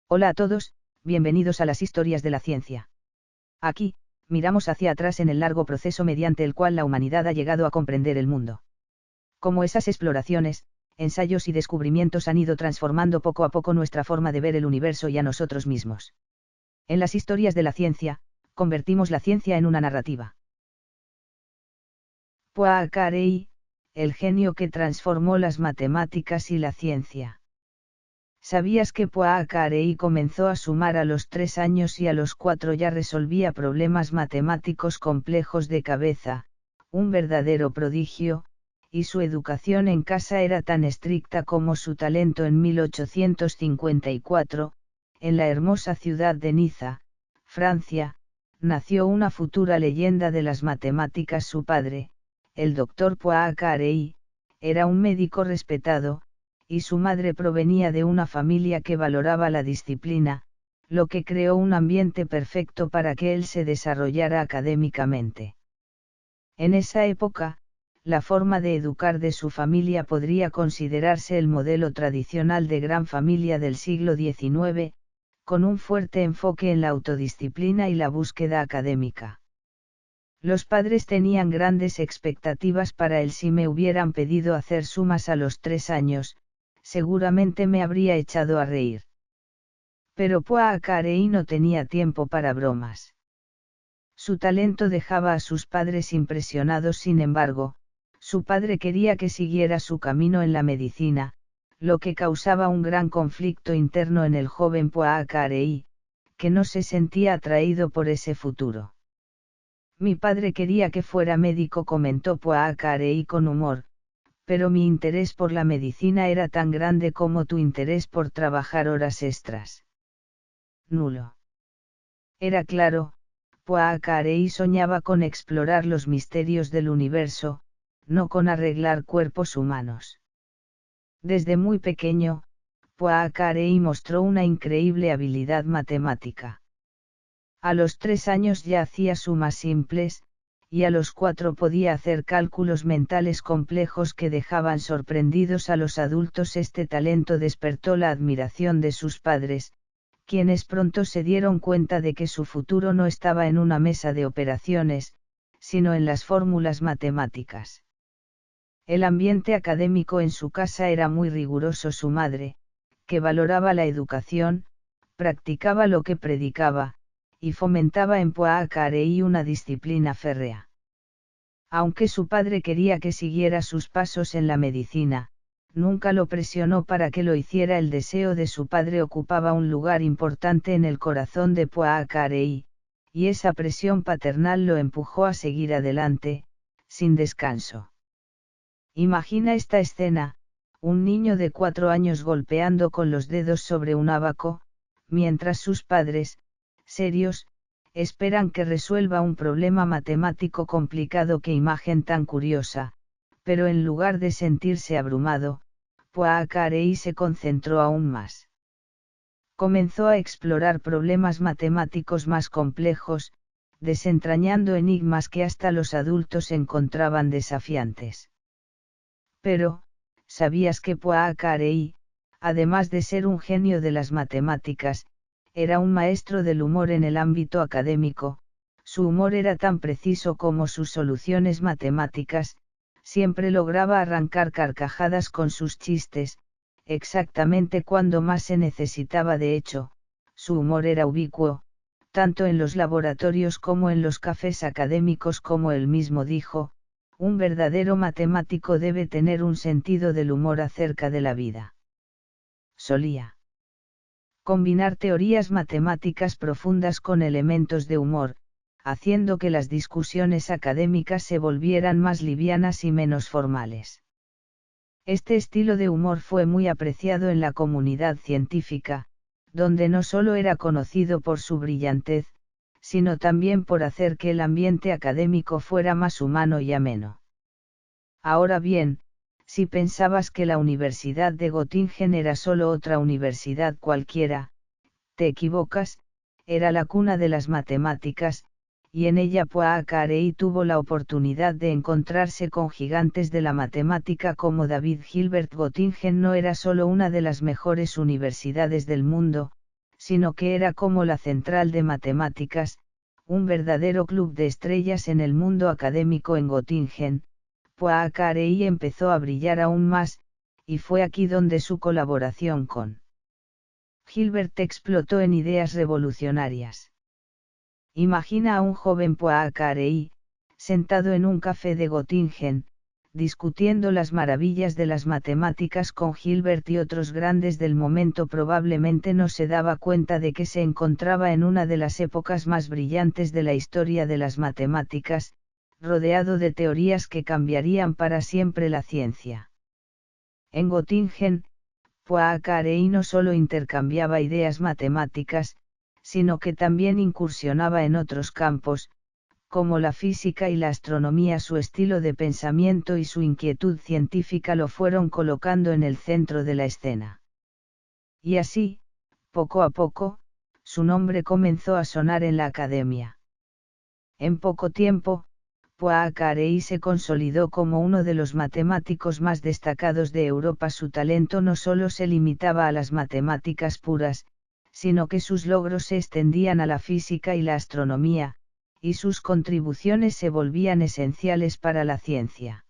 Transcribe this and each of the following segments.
Hola a todos, bienvenidos a las historias de la ciencia. Aquí, miramos hacia atrás en el largo proceso mediante el cual la humanidad ha llegado a comprender el mundo. Cómo esas exploraciones, ensayos y descubrimientos han ido transformando poco a poco nuestra forma de ver el universo y a nosotros mismos. En las historias de la ciencia, convertimos la ciencia en una narrativa. Poincaré, el genio que transformó las matemáticas y la ciencia. ¿Sabías que Poincaré comenzó a sumar a los 3 años y a los 4 ya resolvía problemas matemáticos complejos de cabeza, un verdadero prodigio, y su educación en casa era tan estricta como su talento? En 1854, en la hermosa ciudad de Niza, Francia, nació una futura leyenda de las matemáticas. Su padre, el doctor Poincaré, era un médico respetado, y su madre provenía de una familia que valoraba la disciplina, lo que creó un ambiente perfecto para que él se desarrollara académicamente. En esa época, la forma de educar de su familia podría considerarse el modelo tradicional de gran familia del siglo XIX, con un fuerte enfoque en la autodisciplina y la búsqueda académica. Los padres tenían grandes expectativas para él. Si me hubieran pedido hacer sumas a los 3 años, seguramente me habría echado a reír. Pero Poincaré no tenía tiempo para bromas. Su talento dejaba a sus padres impresionados. Sin embargo, su padre quería que siguiera su camino en la medicina, lo que causaba un gran conflicto interno en el joven Poincaré, que no se sentía atraído por ese futuro. Mi padre quería que fuera médico, comentó Poincaré con humor, pero mi interés por la medicina era tan grande como tu interés por trabajar horas extras. Nulo. Era claro, Poincaré soñaba con explorar los misterios del universo, no con arreglar cuerpos humanos. Desde muy pequeño, Poincaré mostró una increíble habilidad matemática. A los 3 años ya hacía sumas simples, y a los 4 podía hacer cálculos mentales complejos que dejaban sorprendidos a los adultos. Este talento despertó la admiración de sus padres, quienes pronto se dieron cuenta de que su futuro no estaba en una mesa de operaciones, sino en las fórmulas matemáticas. El ambiente académico en su casa era muy riguroso. Su madre, que valoraba la educación, practicaba lo que predicaba, y fomentaba en Poincaré una disciplina férrea. Aunque su padre quería que siguiera sus pasos en la medicina, nunca lo presionó para que lo hiciera. El deseo de su padre ocupaba un lugar importante en el corazón de Poincaré, y esa presión paternal lo empujó a seguir adelante, sin descanso. Imagina esta escena: un niño de 4 años golpeando con los dedos sobre un ábaco, mientras sus padres, serios, esperan que resuelva un problema matemático complicado. Qué imagen tan curiosa, pero en lugar de sentirse abrumado, Poincaré se concentró aún más. Comenzó a explorar problemas matemáticos más complejos, desentrañando enigmas que hasta los adultos encontraban desafiantes. Pero, ¿sabías que Poincaré, además de ser un genio de las matemáticas, era un maestro del humor en el ámbito académico? Su humor era tan preciso como sus soluciones matemáticas, siempre lograba arrancar carcajadas con sus chistes, exactamente cuando más se necesitaba. De hecho, su humor era ubicuo, tanto en los laboratorios como en los cafés académicos. Como él mismo dijo, un verdadero matemático debe tener un sentido del humor acerca de la vida. Solía combinar teorías matemáticas profundas con elementos de humor, haciendo que las discusiones académicas se volvieran más livianas y menos formales. Este estilo de humor fue muy apreciado en la comunidad científica, donde no solo era conocido por su brillantez, sino también por hacer que el ambiente académico fuera más humano y ameno. Ahora bien, si pensabas que la Universidad de Göttingen era solo otra universidad cualquiera, te equivocas. Era la cuna de las matemáticas, y en ella Poincaré tuvo la oportunidad de encontrarse con gigantes de la matemática como David Hilbert. Göttingen no era solo una de las mejores universidades del mundo, sino que era como la central de matemáticas, un verdadero club de estrellas en el mundo académico en Göttingen. Poincaré empezó a brillar aún más, y fue aquí donde su colaboración con Hilbert explotó en ideas revolucionarias. Imagina a un joven Poincaré, sentado en un café de Göttingen, discutiendo las maravillas de las matemáticas con Hilbert y otros grandes del momento. Probablemente no se daba cuenta de que se encontraba en una de las épocas más brillantes de la historia de las matemáticas, rodeado de teorías que cambiarían para siempre la ciencia. En Göttingen, Poincaré no solo intercambiaba ideas matemáticas, sino que también incursionaba en otros campos, como la física y la astronomía. Su estilo de pensamiento y su inquietud científica lo fueron colocando en el centro de la escena. Y así, poco a poco, su nombre comenzó a sonar en la academia. En poco tiempo, Poincaré se consolidó como uno de los matemáticos más destacados de Europa. Su talento no solo se limitaba a las matemáticas puras, sino que sus logros se extendían a la física y la astronomía, y sus contribuciones se volvían esenciales para la ciencia.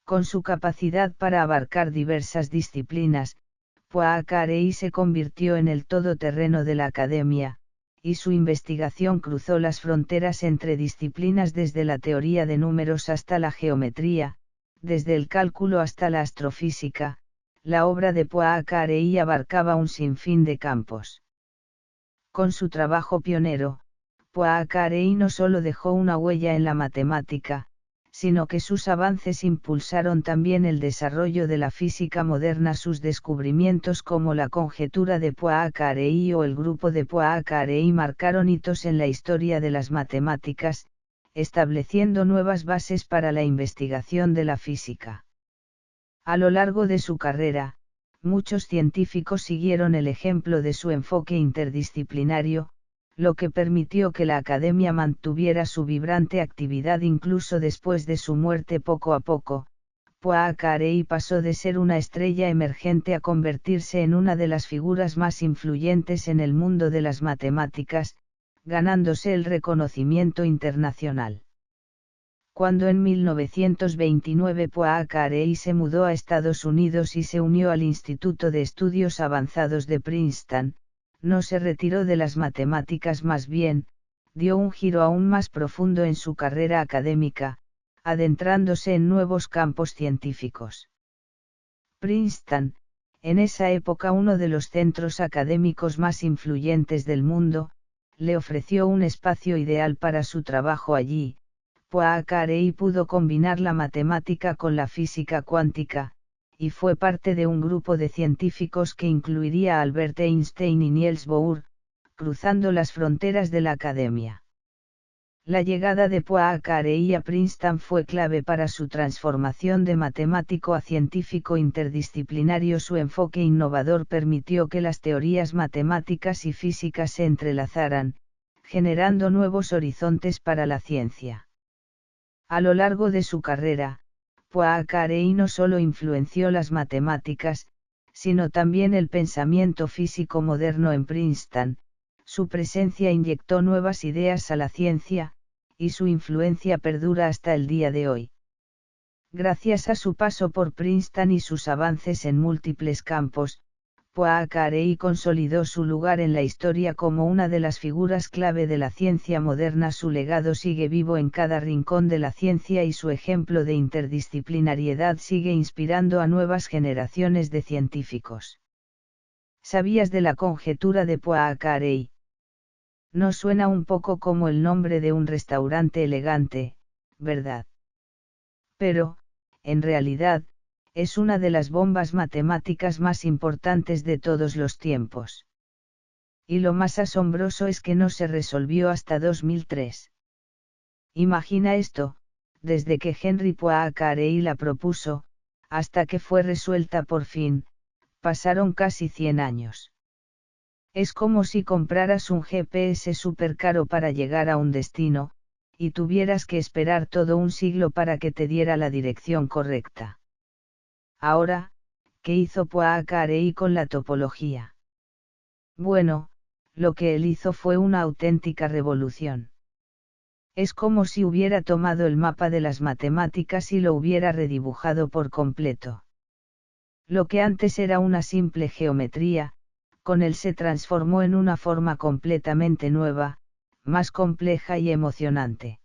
Con su capacidad para abarcar diversas disciplinas, Poincaré se convirtió en el todoterreno de la academia, y su investigación cruzó las fronteras entre disciplinas desde la teoría de números hasta la geometría, desde el cálculo hasta la astrofísica. La obra de Poincaré abarcaba un sinfín de campos. Con su trabajo pionero, Poincaré no solo dejó una huella en la matemática, sino que sus avances impulsaron también el desarrollo de la física moderna. Sus descubrimientos como la conjetura de Poincaré o el grupo de Poincaré marcaron hitos en la historia de las matemáticas, estableciendo nuevas bases para la investigación de la física. A lo largo de su carrera, muchos científicos siguieron el ejemplo de su enfoque interdisciplinario, lo que permitió que la academia mantuviera su vibrante actividad incluso después de su muerte. Poco a poco, Poincaré pasó de ser una estrella emergente a convertirse en una de las figuras más influyentes en el mundo de las matemáticas, ganándose el reconocimiento internacional. Cuando en 1929 Poincaré se mudó a Estados Unidos y se unió al Instituto de Estudios Avanzados de Princeton, no se retiró de las matemáticas, más bien, dio un giro aún más profundo en su carrera académica, adentrándose en nuevos campos científicos. Princeton, en esa época uno de los centros académicos más influyentes del mundo, le ofreció un espacio ideal para su trabajo allí. Poincaré pudo combinar la matemática con la física cuántica, y fue parte de un grupo de científicos que incluiría a Albert Einstein y Niels Bohr, cruzando las fronteras de la academia. La llegada de Poincaré a Princeton fue clave para su transformación de matemático a científico interdisciplinario. Su enfoque innovador permitió que las teorías matemáticas y físicas se entrelazaran, generando nuevos horizontes para la ciencia. A lo largo de su carrera, Poincaré no solo influenció las matemáticas, sino también el pensamiento físico moderno en Princeton. Su presencia inyectó nuevas ideas a la ciencia, y su influencia perdura hasta el día de hoy. Gracias a su paso por Princeton y sus avances en múltiples campos, Poincaré consolidó su lugar en la historia como una de las figuras clave de la ciencia moderna. Su legado sigue vivo en cada rincón de la ciencia y su ejemplo de interdisciplinariedad sigue inspirando a nuevas generaciones de científicos. ¿Sabías de la conjetura de Poincaré? No suena un poco como el nombre de un restaurante elegante, ¿verdad? Pero, en realidad, es una de las bombas matemáticas más importantes de todos los tiempos. Y lo más asombroso es que no se resolvió hasta 2003. Imagina esto, desde que Henri Poincaré la propuso, hasta que fue resuelta por fin, pasaron casi 100 años. Es como si compraras un GPS súper caro para llegar a un destino, y tuvieras que esperar todo un siglo para que te diera la dirección correcta. Ahora, ¿qué hizo Poincaré con la topología? Bueno, lo que él hizo fue una auténtica revolución. Es como si hubiera tomado el mapa de las matemáticas y lo hubiera redibujado por completo. Lo que antes era una simple geometría, con él se transformó en una forma completamente nueva, más compleja y emocionante.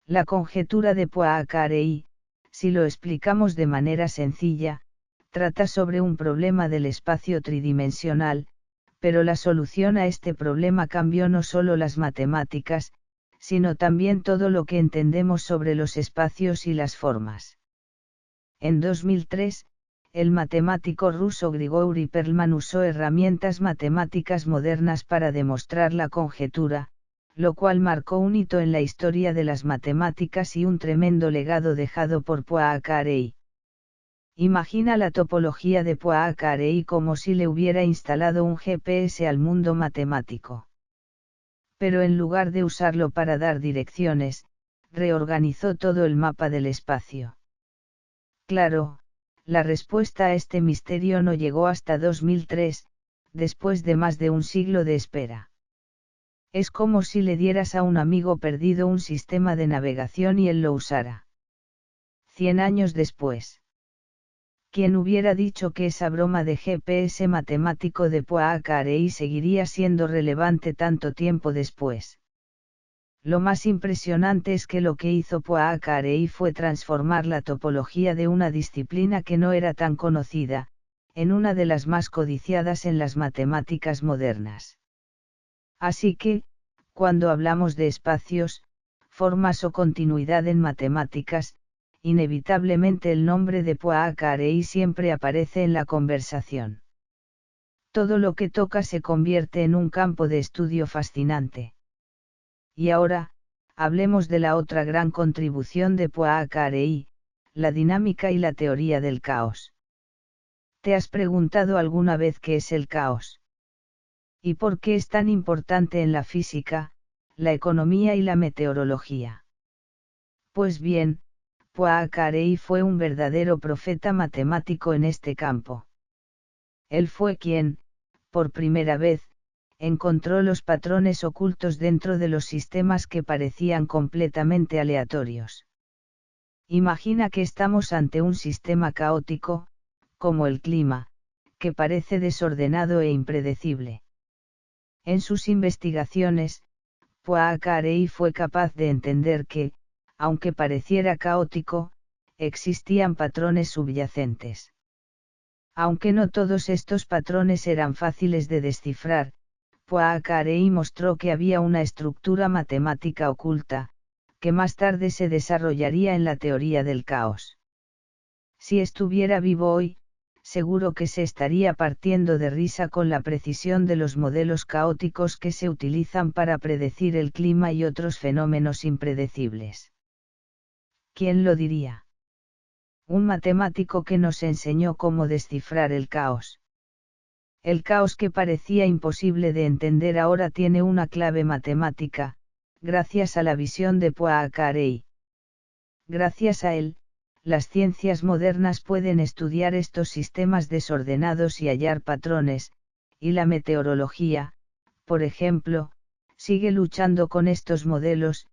La conjetura de Poincaré, si lo explicamos de manera sencilla, trata sobre un problema del espacio tridimensional, pero la solución a este problema cambió no solo las matemáticas, sino también todo lo que entendemos sobre los espacios y las formas. En 2003, el matemático ruso Grigori Perelman usó herramientas matemáticas modernas para demostrar la conjetura, lo cual marcó un hito en la historia de las matemáticas y un tremendo legado dejado por Poincaré. Imagina la topología de Poincaré como si le hubiera instalado un GPS al mundo matemático. Pero en lugar de usarlo para dar direcciones, reorganizó todo el mapa del espacio. Claro, la respuesta a este misterio no llegó hasta 2003, después de más de un siglo de espera. Es como si le dieras a un amigo perdido un sistema de navegación y él lo usara. 100 años después. ¿Quién hubiera dicho que esa broma de GPS matemático de Poincaré seguiría siendo relevante tanto tiempo después? Lo más impresionante es que lo que hizo Poincaré fue transformar la topología de una disciplina que no era tan conocida, en una de las más codiciadas en las matemáticas modernas. Así que, cuando hablamos de espacios, formas o continuidad en matemáticas, inevitablemente el nombre de Poincaré siempre aparece en la conversación. Todo lo que toca se convierte en un campo de estudio fascinante. Y ahora, hablemos de la otra gran contribución de Poincaré, la dinámica y la teoría del caos. ¿Te has preguntado alguna vez qué es el caos? ¿Y por qué es tan importante en la física, la economía y la meteorología? Pues bien, Poincaré fue un verdadero profeta matemático en este campo. Él fue quien, por primera vez, encontró los patrones ocultos dentro de los sistemas que parecían completamente aleatorios. Imagina que estamos ante un sistema caótico, como el clima, que parece desordenado e impredecible. En sus investigaciones, Poincaré fue capaz de entender que, aunque pareciera caótico, existían patrones subyacentes. Aunque no todos estos patrones eran fáciles de descifrar, Poincaré mostró que había una estructura matemática oculta, que más tarde se desarrollaría en la teoría del caos. Si estuviera vivo hoy, seguro que se estaría partiendo de risa con la precisión de los modelos caóticos que se utilizan para predecir el clima y otros fenómenos impredecibles. ¿Quién lo diría? Un matemático que nos enseñó cómo descifrar el caos. El caos que parecía imposible de entender ahora tiene una clave matemática, gracias a la visión de Poincaré. Gracias a él, las ciencias modernas pueden estudiar estos sistemas desordenados y hallar patrones, y la meteorología, por ejemplo, sigue luchando con estos modelos,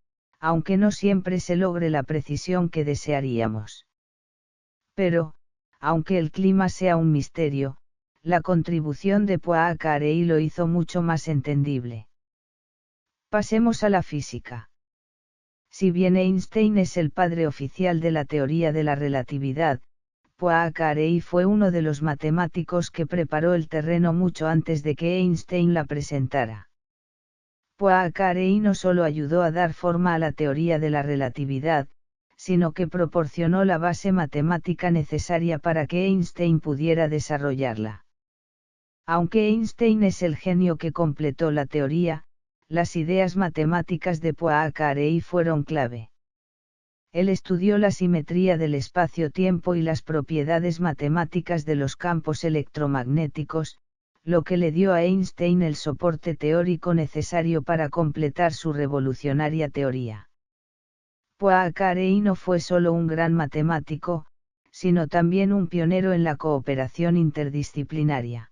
aunque no siempre se logre la precisión que desearíamos. Pero, aunque el clima sea un misterio, la contribución de Poincaré lo hizo mucho más entendible. Pasemos a la física. Si bien Einstein es el padre oficial de la teoría de la relatividad, Poincaré fue uno de los matemáticos que preparó el terreno mucho antes de que Einstein la presentara. Poincaré no solo ayudó a dar forma a la teoría de la relatividad, sino que proporcionó la base matemática necesaria para que Einstein pudiera desarrollarla. Aunque Einstein es el genio que completó la teoría, las ideas matemáticas de Poincaré fueron clave. Él estudió la simetría del espacio-tiempo y las propiedades matemáticas de los campos electromagnéticos, lo que le dio a Einstein el soporte teórico necesario para completar su revolucionaria teoría. Poincaré no fue solo un gran matemático, sino también un pionero en la cooperación interdisciplinaria.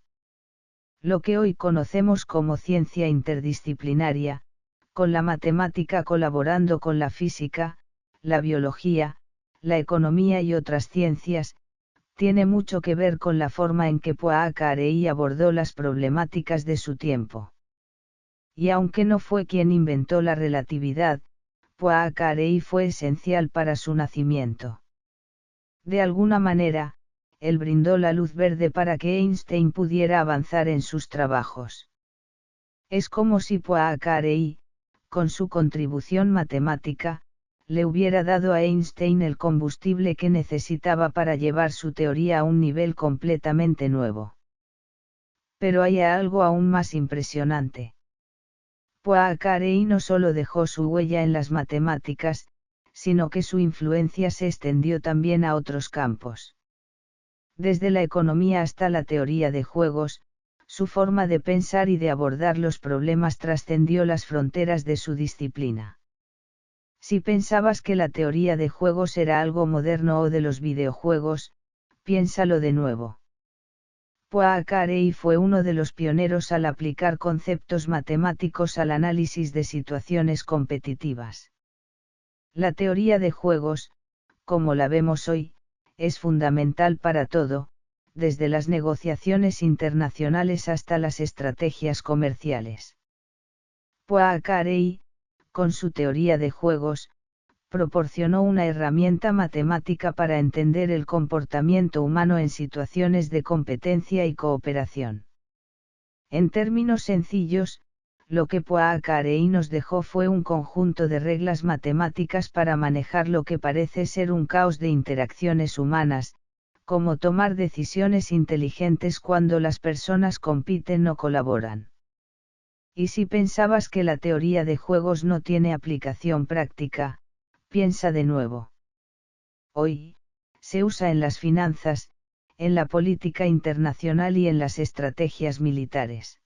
Lo que hoy conocemos como ciencia interdisciplinaria, con la matemática colaborando con la física, la biología, la economía y otras ciencias, tiene mucho que ver con la forma en que Poincaré abordó las problemáticas de su tiempo. Y aunque no fue quien inventó la relatividad, Poincaré fue esencial para su nacimiento. De alguna manera, él brindó la luz verde para que Einstein pudiera avanzar en sus trabajos. Es como si Poincaré, con su contribución matemática, le hubiera dado a Einstein el combustible que necesitaba para llevar su teoría a un nivel completamente nuevo. Pero hay algo aún más impresionante. Poincaré no solo dejó su huella en las matemáticas, sino que su influencia se extendió también a otros campos. Desde la economía hasta la teoría de juegos, su forma de pensar y de abordar los problemas trascendió las fronteras de su disciplina. Si pensabas que la teoría de juegos era algo moderno o de los videojuegos, piénsalo de nuevo. Poincaré fue uno de los pioneros al aplicar conceptos matemáticos al análisis de situaciones competitivas. La teoría de juegos, como la vemos hoy, es fundamental para todo, desde las negociaciones internacionales hasta las estrategias comerciales. Poincaré, con su teoría de juegos, proporcionó una herramienta matemática para entender el comportamiento humano en situaciones de competencia y cooperación. En términos sencillos, lo que Poincaré nos dejó fue un conjunto de reglas matemáticas para manejar lo que parece ser un caos de interacciones humanas, como tomar decisiones inteligentes cuando las personas compiten o colaboran. Y si pensabas que la teoría de juegos no tiene aplicación práctica, piensa de nuevo. Hoy, se usa en las finanzas, en la política internacional y en las estrategias militares.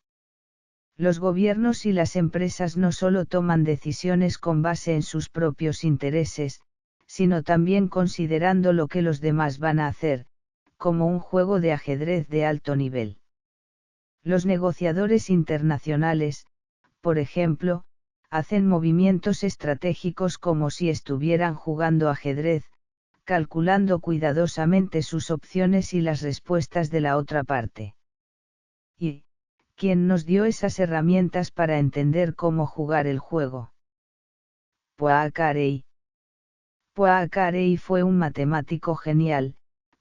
Los gobiernos y las empresas no solo toman decisiones con base en sus propios intereses, sino también considerando lo que los demás van a hacer, como un juego de ajedrez de alto nivel. Los negociadores internacionales, por ejemplo, hacen movimientos estratégicos como si estuvieran jugando ajedrez, calculando cuidadosamente sus opciones y las respuestas de la otra parte. ¿Y quién nos dio esas herramientas para entender cómo jugar el juego? Poincaré. Poincaré fue un matemático genial,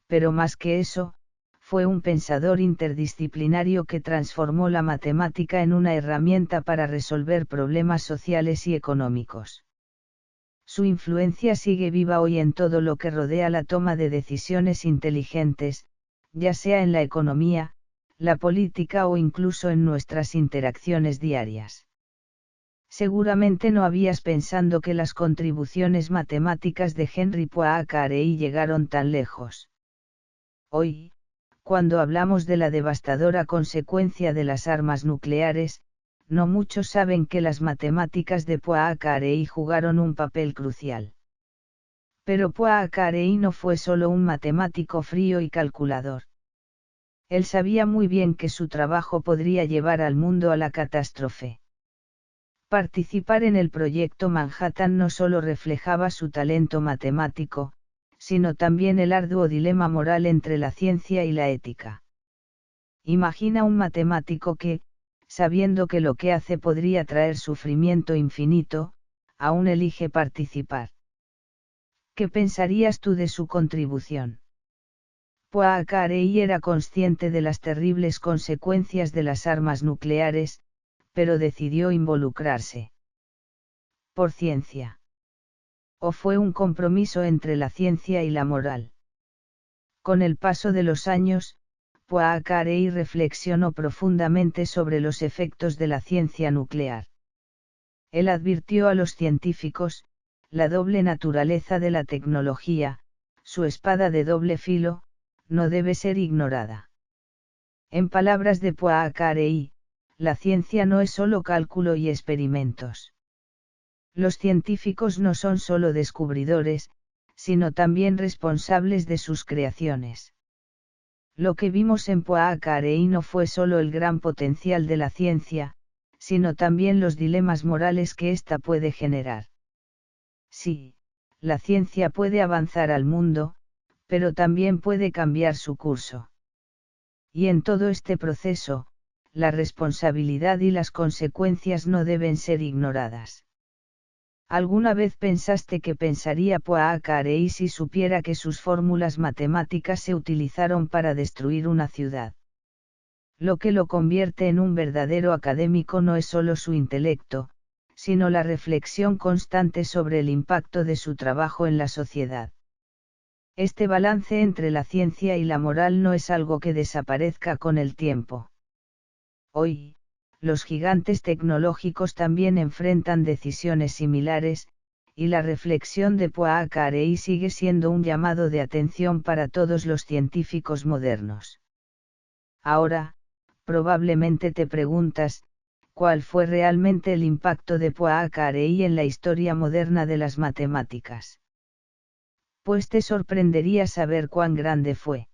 pero más que eso, fue un pensador interdisciplinario que transformó la matemática en una herramienta para resolver problemas sociales y económicos. Su influencia sigue viva hoy en todo lo que rodea la toma de decisiones inteligentes, ya sea en la economía, la política o incluso en nuestras interacciones diarias. Seguramente no habías pensado que las contribuciones matemáticas de Henri Poincaré llegaron tan lejos. Hoy, cuando hablamos de la devastadora consecuencia de las armas nucleares, no muchos saben que las matemáticas de Poincaré jugaron un papel crucial. Pero Poincaré no fue solo un matemático frío y calculador. Él sabía muy bien que su trabajo podría llevar al mundo a la catástrofe. Participar en el proyecto Manhattan no solo reflejaba su talento matemático, sino también el arduo dilema moral entre la ciencia y la ética. Imagina un matemático que, sabiendo que lo que hace podría traer sufrimiento infinito, aún elige participar. ¿Qué pensarías tú de su contribución? Poincaré era consciente de las terribles consecuencias de las armas nucleares, pero decidió involucrarse. ¿Por ciencia? ¿O fue un compromiso entre la ciencia y la moral? Con el paso de los años, Poincaré reflexionó profundamente sobre los efectos de la ciencia nuclear. Él advirtió a los científicos, la doble naturaleza de la tecnología, su espada de doble filo, no debe ser ignorada. En palabras de Poincaré, la ciencia no es solo cálculo y experimentos. Los científicos no son solo descubridores, sino también responsables de sus creaciones. Lo que vimos en Poincaré no fue solo el gran potencial de la ciencia, sino también los dilemas morales que ésta puede generar. Sí, la ciencia puede avanzar al mundo, pero también puede cambiar su curso. Y en todo este proceso, la responsabilidad y las consecuencias no deben ser ignoradas. ¿Alguna vez pensaste que pensaría Poincaré si supiera que sus fórmulas matemáticas se utilizaron para destruir una ciudad? Lo que lo convierte en un verdadero académico no es solo su intelecto, sino la reflexión constante sobre el impacto de su trabajo en la sociedad. Este balance entre la ciencia y la moral no es algo que desaparezca con el tiempo. Hoy, los gigantes tecnológicos también enfrentan decisiones similares, y la reflexión de Poincaré sigue siendo un llamado de atención para todos los científicos modernos. Ahora, probablemente te preguntas, ¿cuál fue realmente el impacto de Poincaré en la historia moderna de las matemáticas? Pues te sorprendería saber cuán grande fue.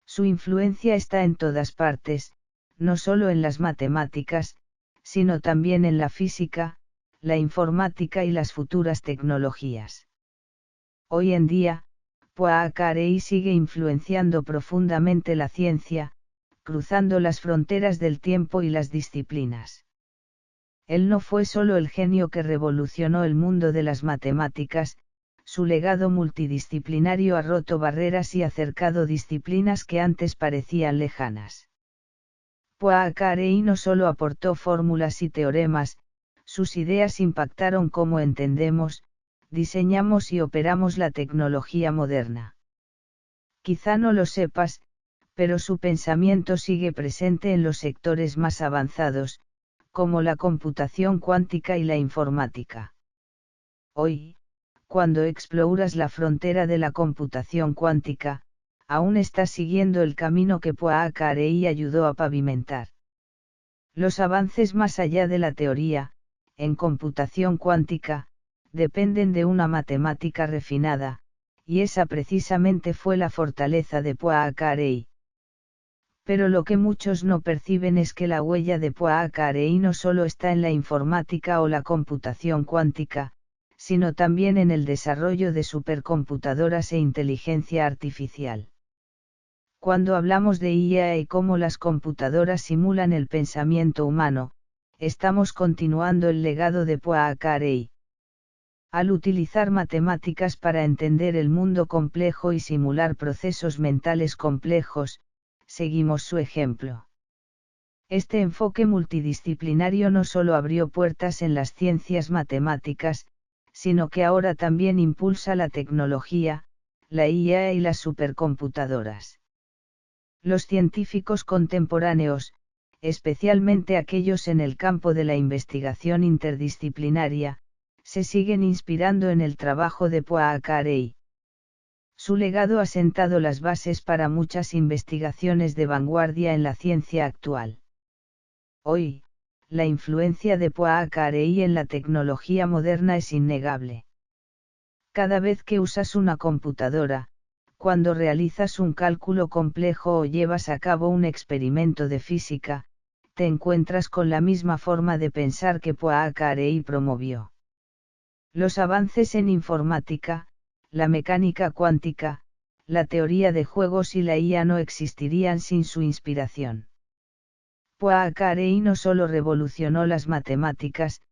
Su influencia está en todas partes, no solo en las matemáticas, sino también en la física, la informática y las futuras tecnologías. Hoy en día, Poincaré sigue influenciando profundamente la ciencia, cruzando las fronteras del tiempo y las disciplinas. Él no fue solo el genio que revolucionó el mundo de las matemáticas, su legado multidisciplinario ha roto barreras y acercado disciplinas que antes parecían lejanas. Poincaré no solo aportó fórmulas y teoremas, sus ideas impactaron cómo entendemos, diseñamos y operamos la tecnología moderna. Quizá no lo sepas, pero su pensamiento sigue presente en los sectores más avanzados, como la computación cuántica y la informática. Hoy, cuando exploras la frontera de la computación cuántica, aún estás siguiendo el camino que Poincaré ayudó a pavimentar. Los avances más allá de la teoría, en computación cuántica, dependen de una matemática refinada, y esa precisamente fue la fortaleza de Poincaré. Pero lo que muchos no perciben es que la huella de Poincaré no solo está en la informática o la computación cuántica, sino también en el desarrollo de supercomputadoras e inteligencia artificial. Cuando hablamos de IA y cómo las computadoras simulan el pensamiento humano, estamos continuando el legado de Poincaré. Al utilizar matemáticas para entender el mundo complejo y simular procesos mentales complejos, seguimos su ejemplo. Este enfoque multidisciplinario no solo abrió puertas en las ciencias matemáticas, sino que ahora también impulsa la tecnología, la IA y las supercomputadoras. Los científicos contemporáneos, especialmente aquellos en el campo de la investigación interdisciplinaria, se siguen inspirando en el trabajo de Poincaré. Su legado ha sentado las bases para muchas investigaciones de vanguardia en la ciencia actual. Hoy, la influencia de Poincaré en la tecnología moderna es innegable. Cada vez que usas una computadora, cuando realizas un cálculo complejo o llevas a cabo un experimento de física, te encuentras con la misma forma de pensar que Poincaré promovió. Los avances en informática, la mecánica cuántica, la teoría de juegos y la IA no existirían sin su inspiración. Poincaré no solo revolucionó las matemáticas,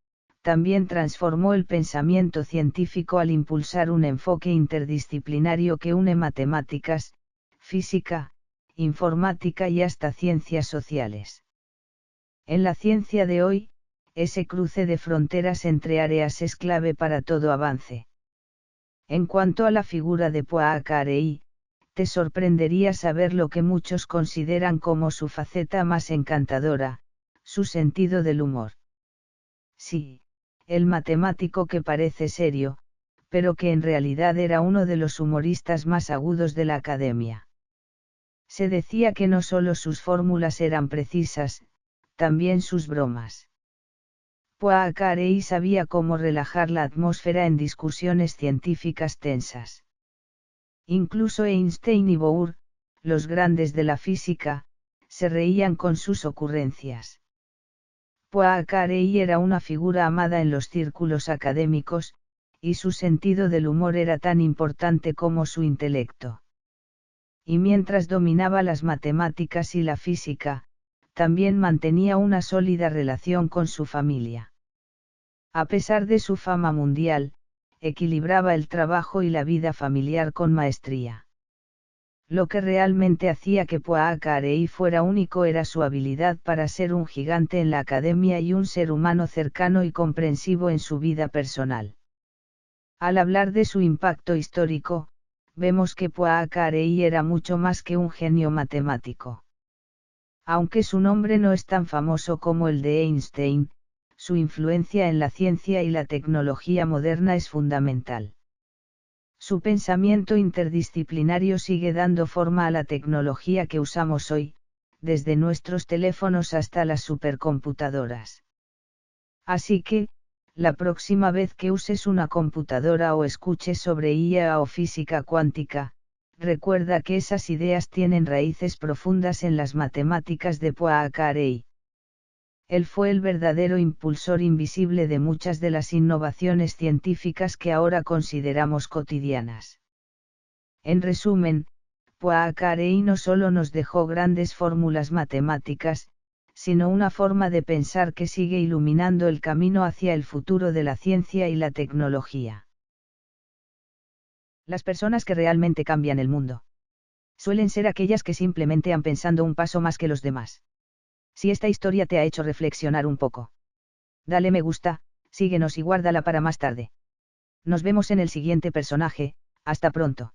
también transformó el pensamiento científico al impulsar un enfoque interdisciplinario que une matemáticas, física, informática y hasta ciencias sociales. En la ciencia de hoy, ese cruce de fronteras entre áreas es clave para todo avance. En cuanto a la figura de Poincaré, te sorprendería saber lo que muchos consideran como su faceta más encantadora, su sentido del humor. Sí, el matemático que parece serio, pero que en realidad era uno de los humoristas más agudos de la academia. Se decía que no solo sus fórmulas eran precisas, también sus bromas. Poincaré sabía cómo relajar la atmósfera en discusiones científicas tensas. Incluso Einstein y Bohr, los grandes de la física, se reían con sus ocurrencias. Poincaré era una figura amada en los círculos académicos, y su sentido del humor era tan importante como su intelecto. Y mientras dominaba las matemáticas y la física, también mantenía una sólida relación con su familia. A pesar de su fama mundial, equilibraba el trabajo y la vida familiar con maestría. Lo que realmente hacía que Poincaré fuera único era su habilidad para ser un gigante en la academia y un ser humano cercano y comprensivo en su vida personal. Al hablar de su impacto histórico, vemos que Poincaré era mucho más que un genio matemático. Aunque su nombre no es tan famoso como el de Einstein, su influencia en la ciencia y la tecnología moderna es fundamental. Su pensamiento interdisciplinario sigue dando forma a la tecnología que usamos hoy, desde nuestros teléfonos hasta las supercomputadoras. Así que, la próxima vez que uses una computadora o escuches sobre IA o física cuántica, recuerda que esas ideas tienen raíces profundas en las matemáticas de Poincaré. Él fue el verdadero impulsor invisible de muchas de las innovaciones científicas que ahora consideramos cotidianas. En resumen, Poincaré no solo nos dejó grandes fórmulas matemáticas, sino una forma de pensar que sigue iluminando el camino hacia el futuro de la ciencia y la tecnología. Las personas que realmente cambian el mundo suelen ser aquellas que simplemente han pensado un paso más que los demás. Si esta historia te ha hecho reflexionar un poco, dale me gusta, síguenos y guárdala para más tarde. Nos vemos en el siguiente personaje, hasta pronto.